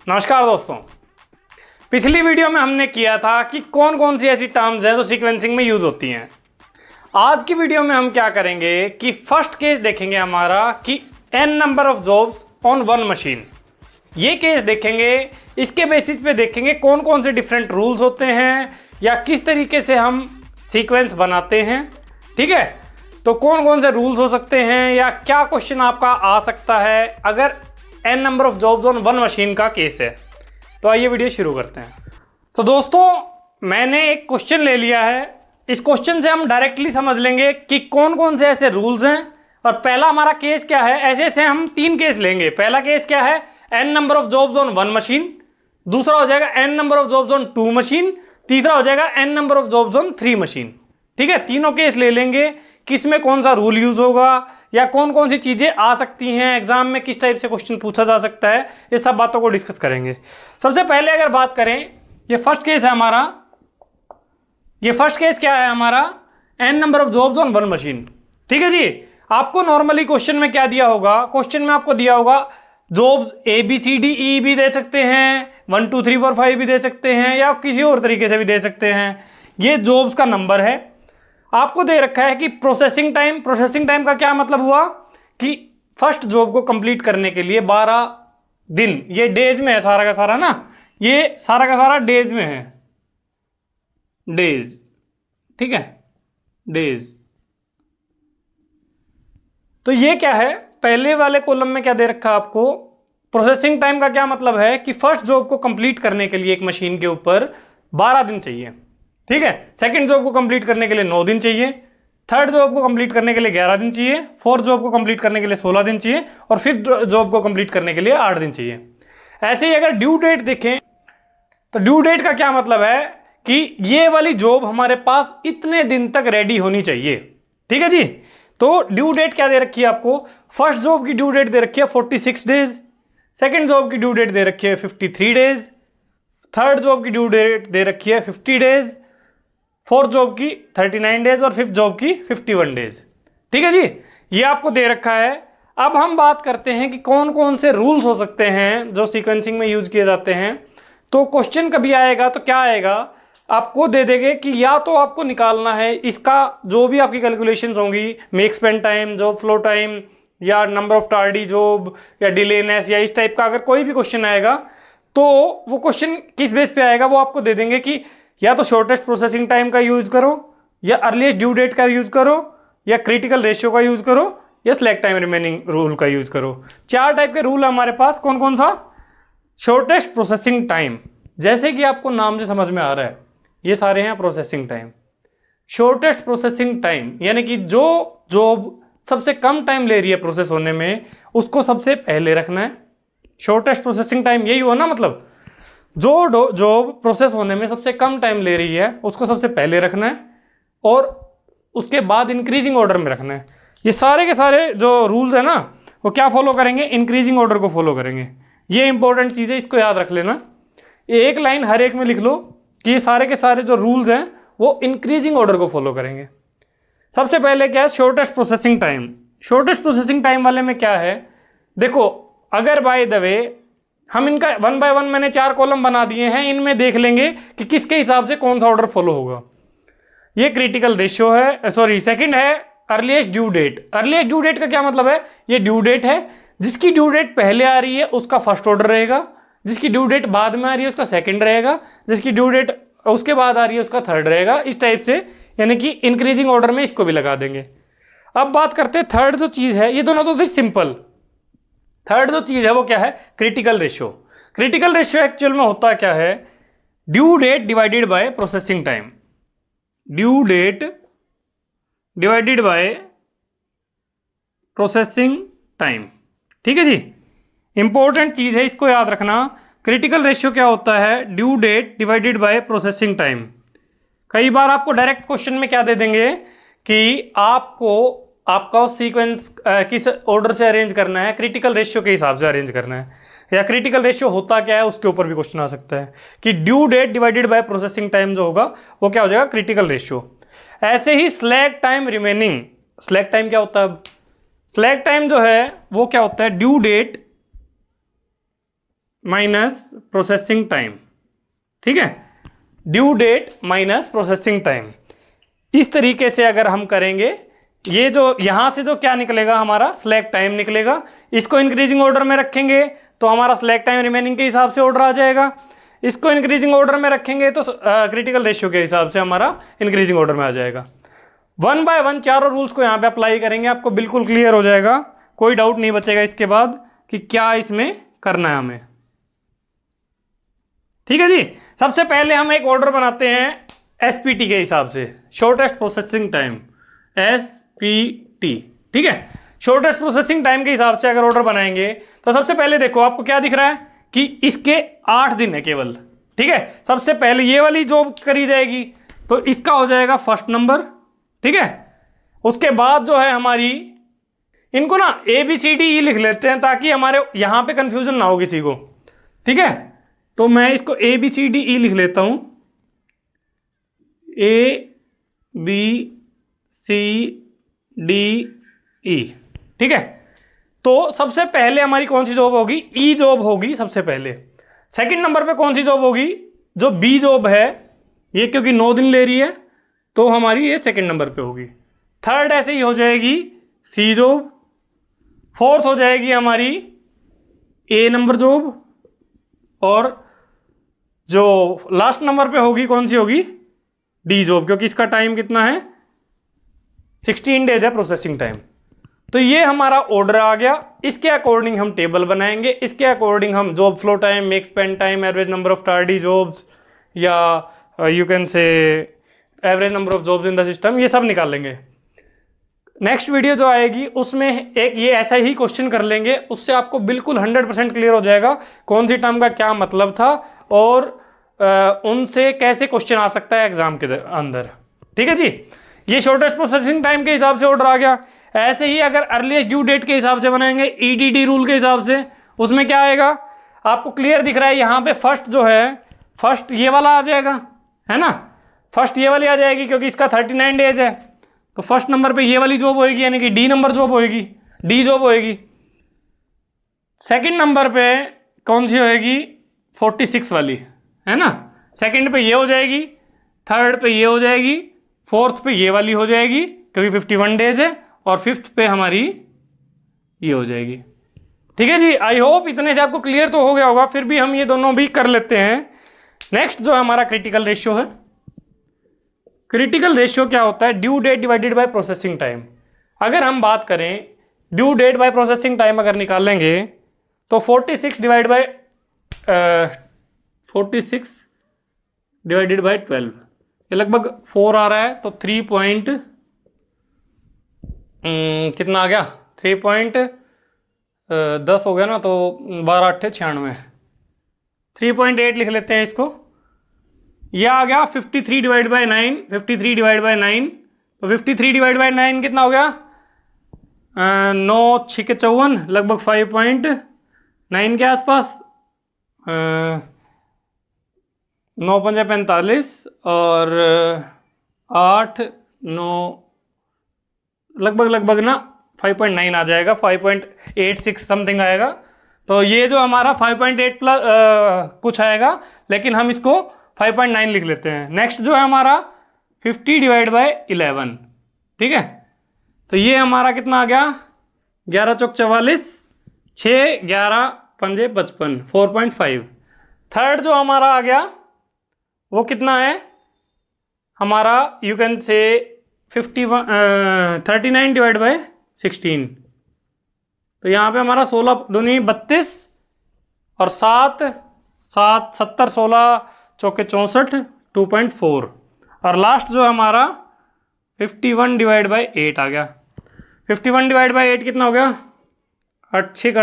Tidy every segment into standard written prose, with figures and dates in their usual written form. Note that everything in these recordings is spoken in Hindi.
नमस्कार दोस्तों। पिछली वीडियो में हमने किया था कि कौन कौन सी ऐसी टर्म्स हैं जो सीक्वेंसिंग में यूज होती हैं। आज की वीडियो में हम क्या करेंगे कि फर्स्ट केस देखेंगे हमारा कि n number of jobs on one machine. ये केस देखेंगे, इसके बेसिस पे देखेंगे कौन कौन से डिफरेंट रूल्स होते हैं या किस तरीके से हम सीक्वेंस बनाते हैं। ठीक है, तो कौन कौन से रूल्स हो सकते हैं या क्या क्वेश्चन आपका आ सकता है अगर n number of jobs on one machine का केस है। तो आइए वीडियो शुरू करते हैं। तो दोस्तों, मैंने एक क्वेश्चन ले लिया है। इस क्वेश्चन से हम डायरेक्टली समझ लेंगे कि कौन कौन से ऐसे रूल्स हैं। और पहला हमारा केस क्या है, ऐसे ऐसे हम तीन केस लेंगे। पहला केस क्या है, n number of jobs on one machine. दूसरा हो जाएगा n number of jobs on two machine. तीसरा हो जाएगा n number of jobs on three machine. ठीक है, तीनों केस ले लेंगे, किस में कौन सा रूल यूज होगा या कौन कौन सी चीजें आ सकती हैं एग्जाम में, किस टाइप से क्वेश्चन पूछा जा सकता है, ये सब बातों को डिस्कस करेंगे। सबसे पहले अगर बात करें, ये फर्स्ट केस है हमारा। ये फर्स्ट केस क्या है हमारा, n number of jobs on one machine. ठीक है जी, आपको नॉर्मली क्वेश्चन में क्या दिया होगा, क्वेश्चन में आपको दिया होगा जॉब्स ABCDE भी दे सकते हैं, 1 2 3 4 5 भी दे सकते हैं या किसी और तरीके से भी दे सकते हैं। ये जॉब्स का नंबर है। आपको दे रखा है कि प्रोसेसिंग टाइम। प्रोसेसिंग टाइम का क्या मतलब हुआ कि फर्स्ट जॉब को कंप्लीट करने के लिए 12 दिन, ये डेज में है सारा का सारा ना, ये सारा का सारा डेज में है, डेज। ठीक है, डेज। तो ये क्या है, पहले वाले कॉलम में क्या दे रखा है आपको, प्रोसेसिंग टाइम का क्या मतलब है कि फर्स्ट जॉब को कंप्लीट करने के लिए एक मशीन के ऊपर 12 दिन चाहिए। ठीक है, सेकंड जॉब को कंप्लीट करने के लिए 9 दिन चाहिए, थर्ड जॉब को कंप्लीट करने के लिए 11 दिन चाहिए, फोर्थ जॉब को कंप्लीट करने के लिए 16 दिन चाहिए और फिफ्थ जॉब को कंप्लीट करने के लिए 8 दिन चाहिए। ऐसे ही अगर ड्यू डेट देखें तो ड्यू डेट का क्या मतलब है कि ये वाली जॉब हमारे पास इतने दिन तक रेडी होनी चाहिए। ठीक है जी, तो ड्यू डेट क्या दे रखी है आपको, फर्स्ट जॉब की ड्यू डेट दे रखी है 46 डेज, सेकेंड जॉब की ड्यू डेट दे रखी है 53 डेज, थर्ड जॉब की ड्यू डेट दे रखी है 50 डेज, फोर्थ जॉब की 39 डेज और फिफ्थ जॉब की 51 डेज। ठीक है जी, ये आपको दे रखा है। अब हम बात करते हैं कि कौन कौन से रूल्स हो सकते हैं जो सीक्वेंसिंग में यूज किए जाते हैं। तो क्वेश्चन कभी आएगा तो क्या आएगा, आपको दे देंगे कि या तो आपको निकालना है इसका जो भी आपकी कैलकुलेशंस होंगी, make spend time, job flow time या नंबर ऑफ टार्डी जॉब या डिलेनेस या इस टाइप का अगर कोई भी क्वेश्चन आएगा तो वो क्वेश्चन किस बेस पे आएगा, वो आपको दे देंगे कि या तो शॉर्टेस्ट प्रोसेसिंग टाइम का यूज करो या अर्लीस्ट ड्यू डेट का यूज करो या क्रिटिकल रेशियो का यूज करो या स्लैक टाइम रिमेनिंग रूल का यूज करो। चार टाइप के रूल हमारे पास। कौन कौन सा, शॉर्टेस्ट प्रोसेसिंग टाइम, जैसे कि आपको नाम से समझ में आ रहा है ये सारे हैं processing time. Shortest processing time यानी कि जो जॉब सबसे कम टाइम ले रही है प्रोसेस होने में उसको सबसे पहले रखना है। शॉर्टेस्ट प्रोसेसिंग टाइम यही हुआ ना, मतलब जो जॉब प्रोसेस होने में सबसे कम टाइम ले रही है उसको सबसे पहले रखना है और उसके बाद इंक्रीजिंग ऑर्डर में रखना है। ये सारे के सारे जो रूल्स है ना वो क्या फॉलो करेंगे, इंक्रीजिंग ऑर्डर को फॉलो करेंगे। ये इंपॉर्टेंट चीज़ है, इसको याद रख लेना। एक लाइन हर एक में लिख लो कि ये सारे के सारे जो रूल्स हैं वो इंक्रीजिंग ऑर्डर को फॉलो करेंगे। सबसे पहले क्या है, shortest processing time. Shortest processing time वाले में क्या है, देखो अगर बाय द वे हम इनका वन बाय वन मैंने 4 कॉलम बना दिए हैं, इनमें देख लेंगे कि किसके हिसाब से कौन सा ऑर्डर फॉलो होगा। ये क्रिटिकल रेशियो है, सॉरी सेकंड है earliest due date. Earliest due date का क्या मतलब है, ये ड्यू डेट है, जिसकी ड्यू डेट पहले आ रही है उसका फर्स्ट ऑर्डर रहेगा, जिसकी ड्यू डेट बाद में आ रही है उसका सेकंड रहेगा, जिसकी ड्यू डेट उसके बाद आ रही है उसका थर्ड रहेगा। इस टाइप से यानी कि इंक्रीजिंग ऑर्डर में इसको भी लगा देंगे। अब बात करते हैं थर्ड जो चीज है, ये दोनों तो थी सिंपल। थर्ड जो चीज है वो क्या है, critical ratio. Critical ratio actual में होता क्या है, due date divided by processing time. Due date divided by processing time. ठीक है जी, इंपॉर्टेंट चीज है, इसको याद रखना। क्रिटिकल रेशियो क्या होता है, due date divided by processing time. कई बार आपको डायरेक्ट क्वेश्चन में क्या दे देंगे कि आपका सीक्वेंस किस ऑर्डर से अरेंज करना है, क्रिटिकल रेशियो के हिसाब से अरेंज करना है। या क्रिटिकल रेशियो होता क्या है उसके ऊपर भी क्वेश्चन आ सकता है कि due date divided by processing time जो होगा वो क्या हो जाएगा, क्रिटिकल रेशियो। ऐसे ही slack time remaining. Slack time क्या होता है, स्लैक टाइम जो है वो क्या होता है, due date minus processing time, ठीक है, due date minus processing time. इस तरीके से अगर हम करेंगे, ये जो यहां से जो क्या निकलेगा हमारा स्लैक टाइम निकलेगा, इसको इंक्रीजिंग ऑर्डर में रखेंगे तो हमारा स्लैक टाइम रिमेनिंग के हिसाब से ऑर्डर आ जाएगा। इसको इंक्रीजिंग ऑर्डर में रखेंगे तो क्रिटिकल रेशियो के हिसाब से हमारा इंक्रीजिंग ऑर्डर में आ जाएगा। 1 बाय 1 चारों रूल्स को यहाँ पे अप्लाई करेंगे, आपको बिल्कुल क्लियर हो जाएगा, कोई डाउट नहीं बचेगा इसके बाद कि क्या इसमें करना है हमें। ठीक है जी। सबसे पहले हम एक ऑर्डर बनाते हैं एसपीटी के हिसाब से, शॉर्टेस्ट प्रोसेसिंग टाइम, एसपीटी, ठीक है। शॉर्टेस्ट प्रोसेसिंग टाइम के हिसाब से अगर ऑर्डर बनाएंगे तो सबसे पहले देखो आपको क्या दिख रहा है कि इसके 8 दिन है केवल, ठीक है। सबसे पहले ये वाली जॉब करी जाएगी तो इसका हो जाएगा फर्स्ट नंबर, ठीक है। उसके बाद जो है हमारी, इनको ना ABCDE लिख लेते हैं ताकि हमारे यहां पे कंफ्यूजन ना हो किसी को, ठीक है। तो मैं इसको ABCDE लिख लेता हूं, ABCDE, ठीक है। तो सबसे पहले हमारी कौन सी जॉब होगी, ई जॉब होगी सबसे पहले। सेकंड नंबर पे कौन सी जॉब होगी, जो बी जॉब है, ये क्योंकि 9 दिन ले रही है तो हमारी ये सेकंड नंबर पे होगी। थर्ड ऐसे ही हो जाएगी सी जॉब। फोर्थ हो जाएगी हमारी ए नंबर जॉब, और जो लास्ट नंबर पे होगी कौन सी होगी, डी जॉब, क्योंकि इसका टाइम कितना है 16 डेज है प्रोसेसिंग टाइम। तो ये हमारा ऑर्डर आ गया, इसके अकॉर्डिंग हम टेबल बनाएंगे, इसके अकॉर्डिंग हम job flow time, makespan time, average number of tardy jobs, या you can say average number of jobs in the system, ये सब निकाल लेंगे। नेक्स्ट वीडियो जो आएगी उसमें एक ये ऐसा ही क्वेश्चन कर लेंगे, उससे आपको बिल्कुल 100% क्लियर हो जाएगा कौन सी टर्म का क्या मतलब था और उनसे कैसे क्वेश्चन आ सकता है एग्जाम के अंदर, ठीक है जी। ये शॉर्टेस्ट प्रोसेसिंग टाइम के हिसाब से ऑर्डर आ गया। ऐसे ही अगर अर्लीस्ट ड्यू डेट के हिसाब से बनाएंगे, EDD रूल के हिसाब से, उसमें क्या आएगा आपको क्लियर दिख रहा है यहाँ पे। फर्स्ट जो है, फर्स्ट ये वाला आ जाएगा, है ना, फर्स्ट ये वाली आ जाएगी क्योंकि इसका 39 डेज है, तो फर्स्ट नंबर पे ये वाली जॉब होएगी, यानी कि डी नंबर जॉब होएगी, डी जॉब होएगी। सेकंड नंबर पे कौन सी होएगी, 46 वाली, है ना। सेकंड पे ये हो जाएगी, थर्ड पे ये हो जाएगी, फोर्थ पे ये वाली हो जाएगी क्योंकि 51 डेज है, और फिफ्थ पे हमारी ये हो जाएगी, ठीक है जी। आई होप इतने से आपको क्लियर तो हो गया होगा, फिर भी हम ये दोनों भी कर लेते हैं। नेक्स्ट जो हमारा क्रिटिकल रेशियो है, क्रिटिकल रेशियो क्या होता है, due date divided by processing time. अगर हम बात करें due date by processing time अगर निकालेंगे तो 46 डिवाइड बाय 12, ये लगभग 4 आ रहा है, तो 3 कितना आ गया, 3.10 हो गया ना, तो 12 8 96, 3.8 लिख लेते हैं इसको। यह आ गया 53 डिवाइड बाय 9, 53 डिवाइड बाय 9, तो 53 डिवाइड बाय 9 कितना हो गया, 9 6 54, लगभग 5.9 के आसपास, 9 5 45 और 8 9 लगभग ना 5.9 आ जाएगा, 5.86 समथिंग आएगा। तो ये जो हमारा 5.8 प्लस कुछ आएगा, लेकिन हम इसको 5.9 लिख लेते हैं। नेक्स्ट जो है हमारा 50 डिवाइड बाय 11, ठीक है। तो ये हमारा कितना आ गया, 11 चौक 44, 6 11 पंजे 55, 4.5। थर्ड जो हमारा आ गया वो कितना है हमारा, यू कैन से 39 डिवाइड बाय 16, तो यहाँ पे हमारा 16 दूनी 32 और 7 7 70 16 चौके 64, 2.4। और लास्ट जो हमारा 51 डिवाइड बाय 8 आ गया। 51 डिवाइड बाय 8 कितना हो गया, 8 6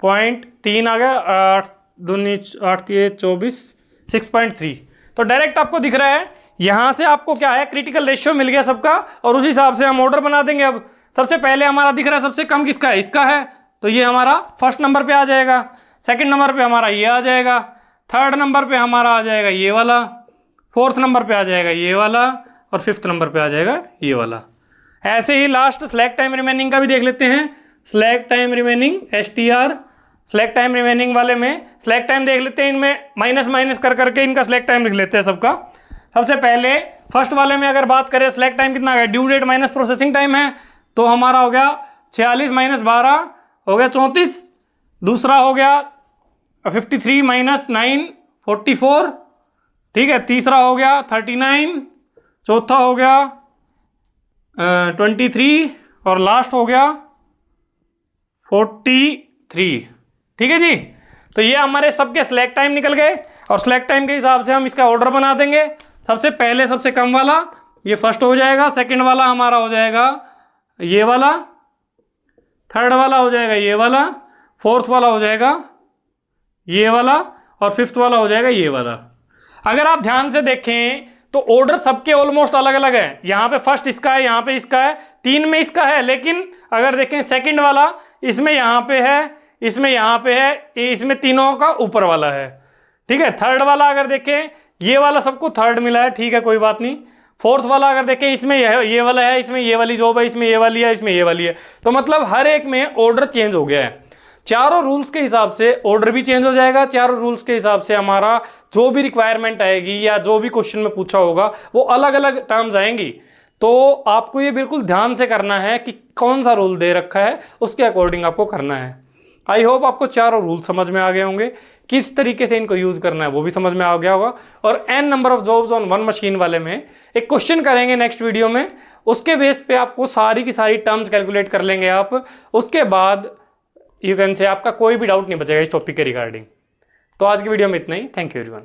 48.3 आ गया, 8 दूनी 8 24, 6.3। तो डायरेक्ट आपको दिख रहा है यहां से आपको क्या है, क्रिटिकल रेशियो मिल गया सबका, और उस हिसाब से हम ऑर्डर बना देंगे। अब सबसे पहले हमारा दिख रहा है सबसे कम किसका है, इसका है, तो ये हमारा फर्स्ट नंबर पे आ जाएगा। सेकंड नंबर पे हमारा ये आ जाएगा, थर्ड नंबर पे हमारा आ जाएगा ये वाला, फोर्थ नंबर पे आ जाएगा ये वाला, और फिफ्थ नंबर पे आ जाएगा ये वाला। ऐसे ही लास्ट स्लैक टाइम रिमेनिंग का भी देख लेते हैं। Slack time remaining STR select time remaining वाले में सिलेक्ट टाइम देख लेते हैं, इनमें माइनस माइनस कर करके इनका सिलेक्ट टाइम लिख लेते हैं सबका। सबसे पहले फर्स्ट वाले में अगर बात करें सिलेक्ट टाइम कितना है, due date minus processing time है, तो हमारा हो गया 46 माइनस 12 हो गया 34। दूसरा हो गया 53 माइनस 9 44, ठीक है। तीसरा हो गया 39, चौथा हो गया 23 और लास्ट हो गया 43, ठीक है जी। तो ये हमारे सबके सिलेक्ट टाइम निकल गए और सिलेक्ट टाइम के हिसाब से हम इसका ऑर्डर बना देंगे। सबसे पहले सबसे कम वाला ये फर्स्ट हो जाएगा, सेकंड वाला हमारा हो जाएगा ये वाला, थर्ड वाला हो जाएगा ये वाला, फोर्थ वाला हो जाएगा ये वाला और फिफ्थ वाला हो जाएगा ये वाला। अगर आप ध्यान से देखें तो ऑर्डर सबके ऑलमोस्ट अलग अलग है। यहाँ पे फर्स्ट इसका है, यहाँ पे इसका है, 3 में इसका है, लेकिन अगर देखें सेकंड वाला इसमें यहाँ पे है, इसमें यहाँ पे है, इसमें तीनों का ऊपर वाला है, ठीक है। थर्ड वाला अगर देखें ये वाला सबको थर्ड मिला है, ठीक है, कोई बात नहीं। फोर्थ वाला अगर देखें इसमें ये वाला है, इसमें ये वाली जॉब है, इसमें ये वाली है, इसमें ये वाली है। तो मतलब हर एक में ऑर्डर चेंज हो गया है। चारों रूल्स के हिसाब से ऑर्डर भी चेंज हो जाएगा, चारों रूल्स के हिसाब से हमारा जो भी रिक्वायरमेंट आएगी या जो भी क्वेश्चन में पूछा होगा वो अलग अलग टर्म्स आएंगी। तो आपको ये बिल्कुल ध्यान से करना है कि कौन सा रूल दे रखा है, उसके अकॉर्डिंग आपको करना है। आई होप आपको चारों रूल समझ में आ गए होंगे, किस तरीके से इनको यूज करना है वो भी समझ में आ गया होगा। और n number of jobs on one machine वाले में एक क्वेश्चन करेंगे नेक्स्ट वीडियो में, उसके बेस पे आपको सारी की सारी टर्म्स कैलकुलेट कर लेंगे आप। उसके बाद यू कैन से आपका कोई भी डाउट नहीं बचेगा इस टॉपिक के रिगार्डिंग। तो आज की वीडियो में इतना ही। Thank you everyone.